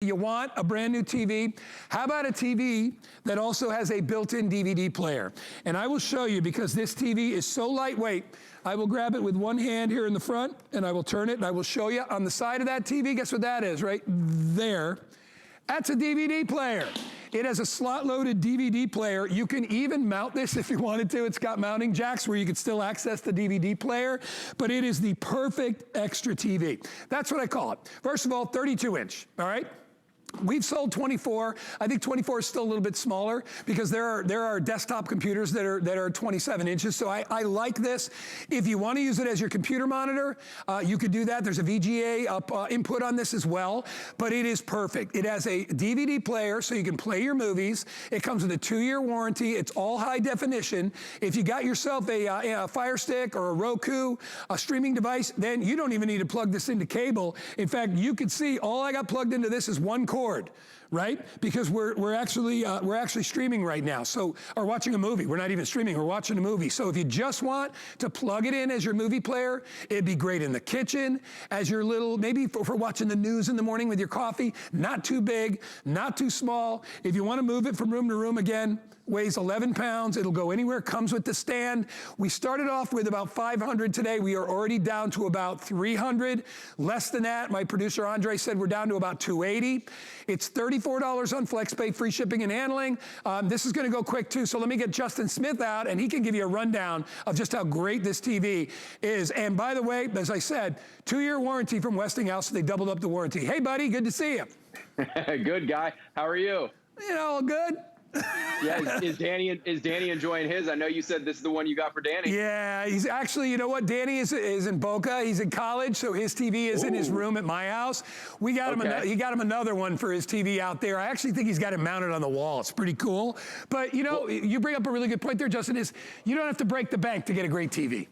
You want a brand new TV? How about a TV that also has a built-in DVD player? And I will show you, because this TV is so lightweight, I will grab it with one hand here in the front, and I will turn it, and I will show you on the side of that TV. Guess what that is right there? That's a DVD player. It has a slot-loaded DVD player. You can even mount this if you wanted to. It's got mounting jacks where you could still access the DVD player, but it is the perfect extra TV. That's what I call it. First of all, 32-inch, all right? We've sold 24. I think 24 is still a little bit smaller because there are desktop computers that are 27 inches. So I like this. If you want to use it as your computer monitor, you could do that. There's a VGA input on this as well, but it is perfect. It has a DVD player so you can play your movies. It comes with a 2-year warranty. It's all high definition. If you got yourself a Fire Stick or a Roku, a streaming device, then you don't even need to plug this into cable. In fact, you could see all I got plugged into this is one cord. Right? Because we're actually streaming right now, or watching a movie. We're not even streaming, we're watching a movie. So if you just want to plug it in as your movie player, it'd be great in the kitchen, as your little, maybe for watching the news in the morning with your coffee. Not too big, not too small. If you want to move it from room to room, again, weighs 11 pounds. It'll go anywhere, comes with the stand. We started off with about 500 today. We are already down to about 300. Less than that, my producer Andre said we're down to about 280. It's $34 on FlexPay, free shipping and handling. This is gonna go quick too, so let me get Justin Smith out and he can give you a rundown of just how great this TV is. And by the way, as I said, 2-year warranty from Westinghouse, so they doubled up the warranty. Hey buddy, good to see you. Good guy, how are you? You know, good. Yeah, is Danny enjoying his? I know you said this is the one you got for Danny. Yeah, he's actually, you know what, Danny is in Boca. He's in college, so his TV is in his room at my house. We got him. He got him another one for his TV out there. I actually think he's got it mounted on the wall. It's pretty cool. But you know, you bring up a really good point there, Justin. Is you don't have to break the bank to get a great TV.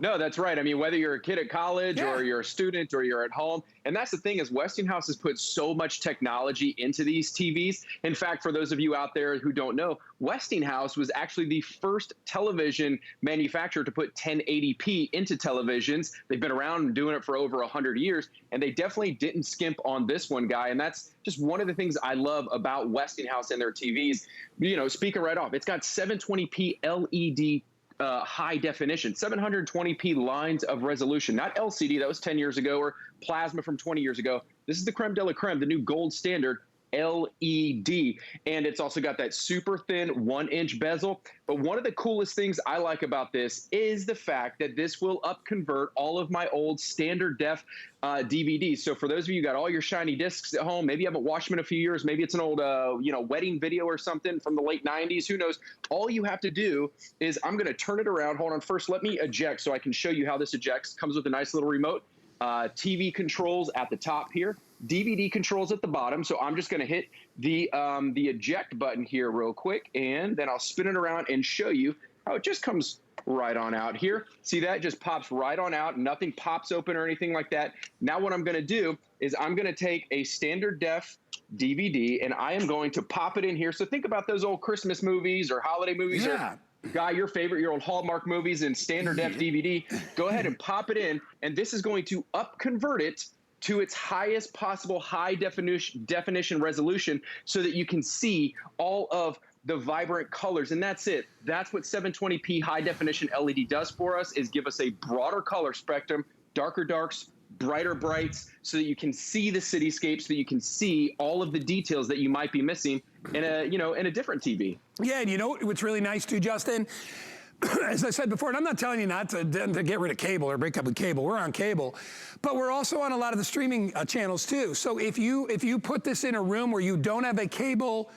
No, that's right. I mean, whether you're a kid at college or you're a student or you're at home, and that's the thing is Westinghouse has put so much technology into these TVs. In fact, for those of you out there who don't know, Westinghouse was actually the first television manufacturer to put 1080p into televisions. They've been around and doing it for over 100 years, and they definitely didn't skimp on this one, guy. And that's just one of the things I love about Westinghouse and their TVs. You know, speaking right off, it's got 720p LED high definition, 720p lines of resolution, not LCD, that was 10 years ago, or plasma from 20 years ago. This is the creme de la creme, the new gold standard LED. And it's also got that super thin 1-inch bezel. But one of the coolest things I like about this is the fact that this will upconvert all of my old standard def DVDs. So for those of you who got all your shiny discs at home, maybe you haven't watched them in a few years, maybe it's an old wedding video or something from the late 90s, who knows? All you have to do is, I'm gonna turn it around. Hold on, first let me eject so I can show you how this ejects. Comes with a nice little remote. TV controls at the top here, DVD controls at the bottom. So I'm just going to hit the eject button here real quick, and then I'll spin it around and show you how it just comes right on out here. See that? It just pops right on out. Nothing pops open or anything like that. Now what I'm going to do is I'm going to take a standard def DVD and I am going to pop it in here. So think about those old Christmas movies or holiday movies or Guy, your favorite, your old Hallmark movies in standard def DVD. Go ahead and pop it in, and this is going to upconvert it to its highest possible high definition resolution so that you can see all of the vibrant colors. And that's it. That's what 720p high definition LED does for us, is give us a broader color spectrum, darker darks, brighter brights, so that you can see the cityscape, so that you can see all of the details that you might be missing in a different TV. Yeah, and you know what's really nice too, Justin? As I said before, and I'm not telling you not to get rid of cable or break up with cable. We're on cable, but we're also on a lot of the streaming channels too. So if you put this in a room where you don't have a cable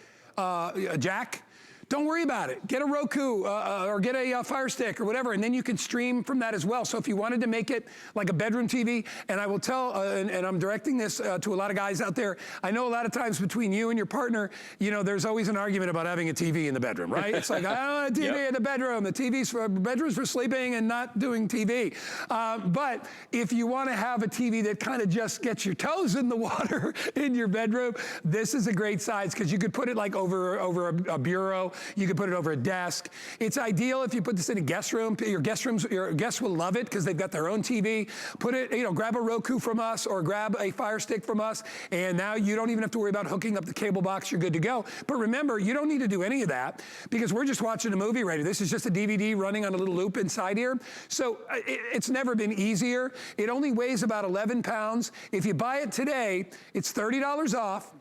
jack, don't worry about it. Get a Roku or get a Fire Stick or whatever, and then you can stream from that as well. So if you wanted to make it like a bedroom TV, and I will tell, and I'm directing this to a lot of guys out there, I know a lot of times between you and your partner, you know, there's always an argument about having a TV in the bedroom, right? It's like, I don't want a TV in the bedroom. The bedroom's for sleeping and not doing TV. But if you want to have a TV that kind of just gets your toes in the water in your bedroom, this is a great size, because you could put it like over a bureau. You can put it over a desk. It's ideal if you put this in a guest room. Your guests will love it because they've got their own TV. Put it, grab a Roku from us or grab a Fire Stick from us, and now you don't even have to worry about hooking up the cable box. You're good to go. But remember, you don't need to do any of that because we're just watching a movie right here. This is just a DVD running on a little loop inside here. So it's never been easier. It only weighs about 11 pounds. If you buy it today, it's $30 off.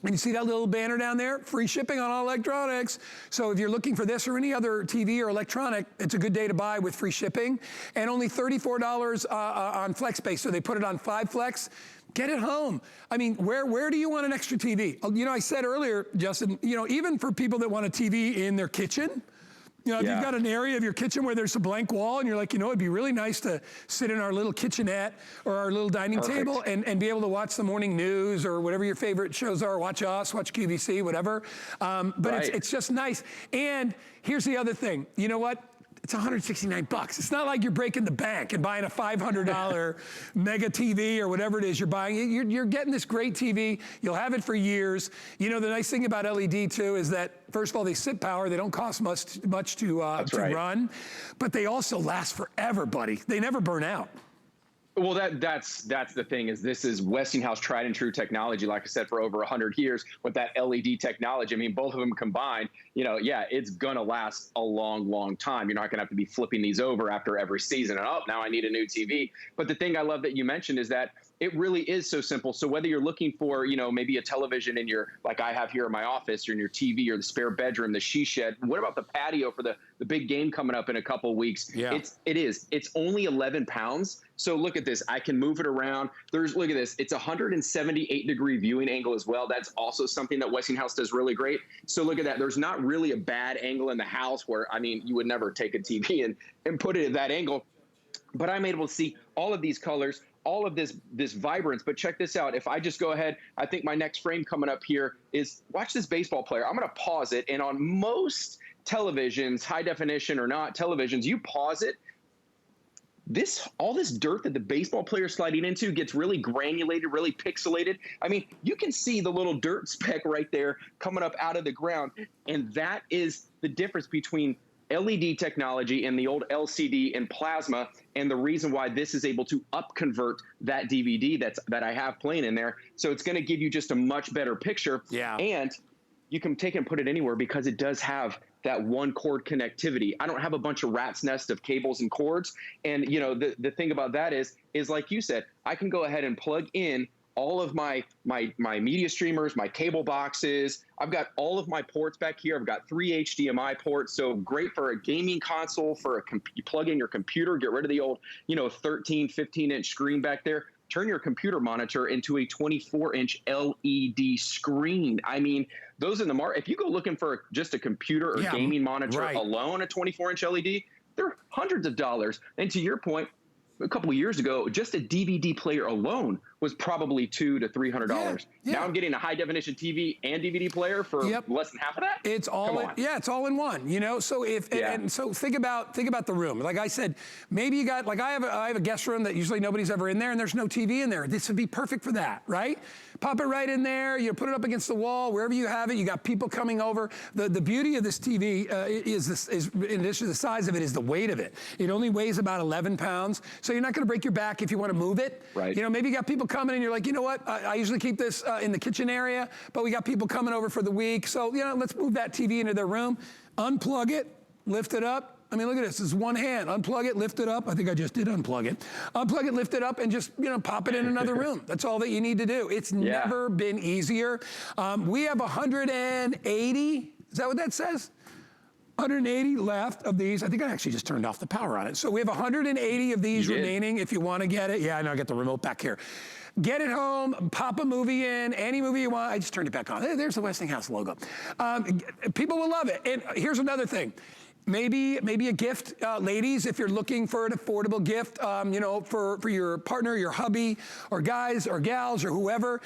And you see that little banner down there? Free shipping on all electronics. So if you're looking for this or any other TV or electronic, it's a good day to buy with free shipping. And only $34 on FlexPay. So they put it on 5 Flex. Get it home. I mean, where do you want an extra TV? I said earlier, Justin, even for people that want a TV in their kitchen, if you've got an area of your kitchen where there's a blank wall and you're like, it'd be really nice to sit in our little kitchenette or our little dining table and be able to watch the morning news or whatever your favorite shows are, watch us, watch QVC, whatever. But it's just nice. And here's the other thing. You know what? It's $169. It's not like you're breaking the bank and buying a $500 mega TV or whatever it is you're buying. You're getting this great TV. You'll have it for years. The nice thing about LED too is that, first of all, they sip power. They don't cost much to run, but they also last forever, buddy. They never burn out. Well, that's the thing is this is Westinghouse tried and true technology, like I said, for over 100 years with that LED technology. I mean, both of them combined, it's going to last a long, long time. You're not going to have to be flipping these over after every season. And, now I need a new TV. But the thing I love that you mentioned is that it really is so simple. So whether you're looking for, maybe a television in your, like I have here in my office, or in your TV or the spare bedroom, the she shed, what about the patio for the big game coming up in a couple of weeks? Yeah. It's only 11 pounds. So look at this. I can move it around. Look at this. It's a 178-degree viewing angle as well. That's also something that Westinghouse does really great. So look at that. There's not really a bad angle in the house where, you would never take a TV and put it at that angle. But I'm able to see all of these colors, all of this vibrance. But check this out. If I just go ahead, I think my next frame coming up here is watch this baseball player. I'm going to pause it. And on most televisions, high definition or not televisions, you pause it. All this dirt that the baseball player is sliding into gets really granulated, really pixelated. I mean, you can see the little dirt speck right there coming up out of the ground. And that is the difference between LED technology and the old LCD and plasma, and the reason why this is able to upconvert that DVD that I have playing in there. So it's going to give you just a much better picture. Yeah. And you can take and put it anywhere because it does have that one cord connectivity. I don't have a bunch of rat's nest of cables and cords. And the thing about that is like you said, I can go ahead and plug in all of my media streamers, my cable boxes. I've got all of my ports back here. I've got 3 HDMI ports. So great for a gaming console, you plug in your computer, get rid of the old, 13, 15-inch screen back there. Turn your computer monitor into a 24-inch LED screen. I mean, those in the market, if you go looking for just a computer or gaming monitor alone, a 24-inch LED, they're hundreds of dollars. And to your point, a couple of years ago, just a DVD player alone was probably $200 to $300. Yeah. Now I'm getting a high definition TV and DVD player for less than half of that. It's all it's all in one. So so think about the room. Like I said, maybe you got I have a guest room that usually nobody's ever in there, and there's no TV in there. This would be perfect for that, right? Pop it right in there. You put it up against the wall, wherever you have it. You got people coming over. The beauty of this TV is in addition to the size of it, is the weight of it. It only weighs about 11 pounds, so you're not going to break your back if you want to move it. Right. Maybe you got people coming and you're like, what? I usually keep this in the kitchen area, but we got people coming over for the week, so let's move that TV into their room. Unplug it, lift it up. I mean, look at this. This is one hand. Unplug it, lift it up. I think I just did unplug it. Unplug it, lift it up, and just, pop it in another room. That's all that you need to do. It's never been easier. We have 180. Is that what that says? 180 left of these. I think I actually just turned off the power on it. So we have 180 of these remaining if you want to get it. Yeah, I know, I got the remote back here. Get it home, pop a movie in, any movie you want. I just turned it back on. There's the Westinghouse logo. People will love it. And here's another thing. Maybe a gift, ladies, if you're looking for an affordable gift, you know, for your partner, your hubby, or guys, or gals, or whoever.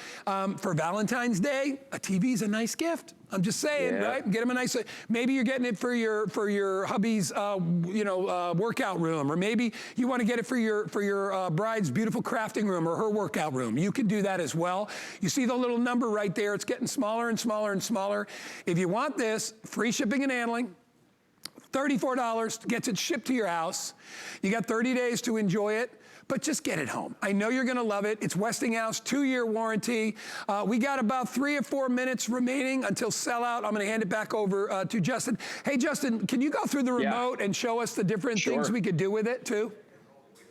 For Valentine's Day, a TV's a nice gift. I'm just saying, right? Get them a nice. Maybe you're getting it for your hubby's, you know, workout room, or maybe you want to get it for your bride's beautiful crafting room or her workout room. You can do that as well. You see the little number right there? It's getting smaller and smaller and smaller. If you want this, free shipping and handling. $34 gets it shipped to your house. You got 30 days to enjoy it, but just get it home. I know you're gonna love it. It's Westinghouse, 2-year warranty. We got about 3 or 4 minutes remaining until sellout. I'm gonna hand it back over to Justin. Hey, Justin, can you go through the remote and show us the different things we could do with it too?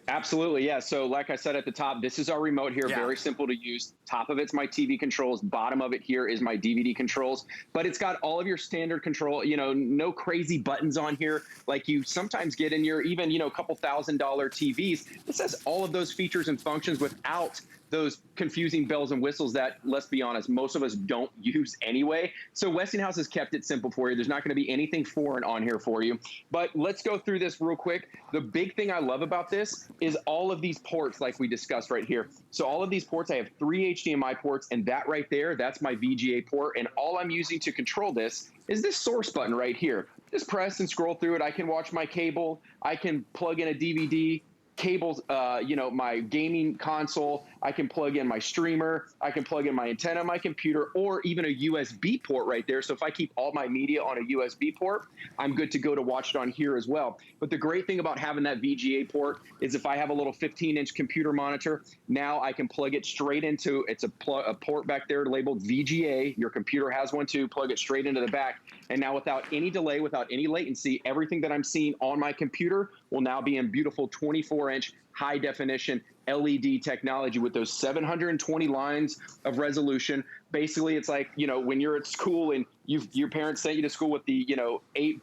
Absolutely, yeah. So like I said at the top, this is our remote here, very simple to use. Top of it's my TV controls, bottom of it here is my DVD controls, but it's got all of your standard control, you know, no crazy buttons on here like you sometimes get in your even, you know, couple $1,000 TVs. It says all of those features and functions without those confusing bells and whistles that, let's be honest, most of us don't use anyway. So Westinghouse has kept it simple for you. There's not going to be anything foreign on here for you. But let's go through this real quick. The big thing I love about this is all of these ports like we discussed right here. So all of these ports, I have 3 HDMI ports, and that right there, that's my VGA port. And all I'm using to control this is this source button right here. Just press and scroll through it. I can watch my cable. I can plug in a DVD. Cables, you know, my gaming console, I can plug in my streamer, I can plug in my antenna, my computer, or even a USB port right there. So if I keep all my media on a USB port, I'm good to go to watch it on here as well. But the great thing about having that VGA port is if I have a little 15-inch computer monitor, now I can plug it straight into, it's a port back there labeled VGA. Your computer has one too, plug it straight into the back. And now without any delay, without any latency, everything that I'm seeing on my computer will now be in beautiful 24-inch high definition LED technology with those 720 lines of resolution. Basically, it's like, you know, when you're at school and your parents sent you to school with the, you know, 8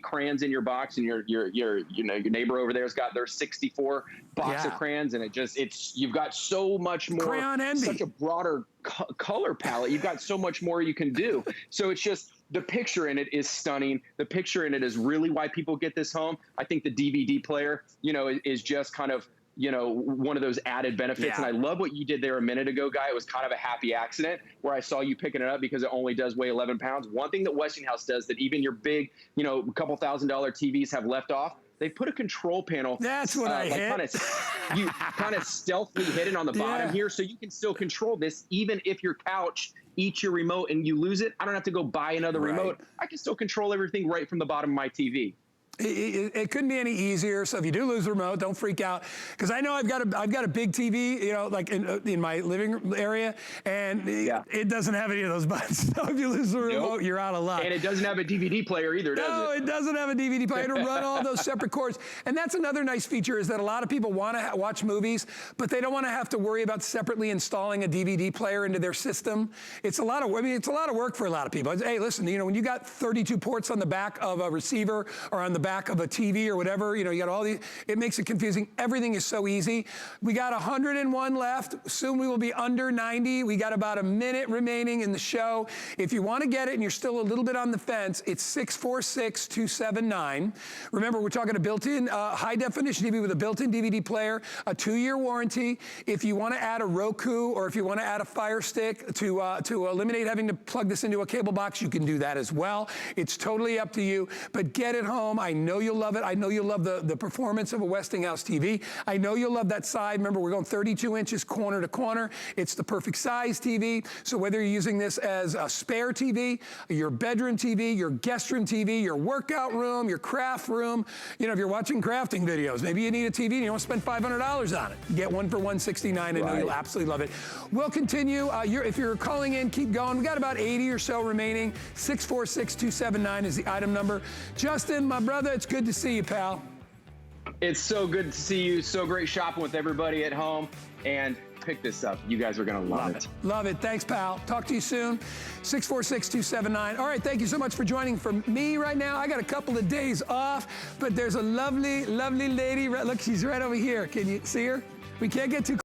crayons in your box, and your neighbor over there's got their 64 box of crayons, and you've got so much more, crayon envy, such a broader color palette. You've got so much more you can do. So it's just, the picture in it is stunning. The picture in it is really why people get this home. I think the DVD player, you know, is just kind of, you know, one of those added benefits. And I love what you did there a minute ago, Guy. It was kind of a happy accident where I saw you picking it up because it only does weigh 11 pounds. One thing that Westinghouse does that even your big, you know, couple $1,000 TVs have left off, they put a control panel. That's what I hit. You kind of stealthily hit it on the bottom here, so you can still control this even if your couch eats your remote and you lose it. I don't have to go buy another remote. I can still control everything right from the bottom of my TV. It couldn't be any easier. So if you do lose the remote, don't freak out, because I know I've got a big TV, you know, like in my living area, and it doesn't have any of those buttons. So if you lose the remote, you're out of luck. And it doesn't have a DVD player either, does it? No, it doesn't have a DVD player to run all those separate cords. And that's another nice feature, is that a lot of people want to watch movies, but they don't want to have to worry about separately installing a DVD player into their system. It's a lot of, I mean, it's a lot of work for a lot of people. Hey, listen, you know, when you got 32 ports on the back of a receiver or on the back of a TV or whatever, you know, you got all these, it makes it confusing. Everything is so easy. We got 101 left. Soon we will be under 90. We got about a minute remaining in the show. If you want to get it and you're still a little bit on the fence, it's 646-279. Remember, we're talking a built-in high definition TV with a built-in DVD player, a 2-year warranty. If you want to add a Roku, or if you want to add a Fire Stick to eliminate having to plug this into a cable box, you can do that as well. It's totally up to you, but get it home. I know you'll love it. I know you'll love the performance of a Westinghouse TV. I know you'll love that side. Remember, we're going 32 inches corner to corner. It's the perfect size TV. So whether you're using this as a spare TV, your bedroom TV, your guest room TV, your workout room, your craft room, you know, if you're watching crafting videos, maybe you need a TV and you want to spend $500 on it. Get one for $169. I know you'll absolutely love it. We'll continue. If you're calling in, keep going. We got about 80 or so remaining. 646-279 is the item number. Justin, my brother, it's good to see you, pal. It's so good to see you. So great shopping with everybody at home. And pick this up. You guys are going to love it. Love it. Thanks, pal. Talk to you soon. 646-279. All right, thank you so much for joining. For me right now, I got a couple of days off, but there's a lovely, lovely lady. Look, she's right over here. Can you see her? We can't get too close.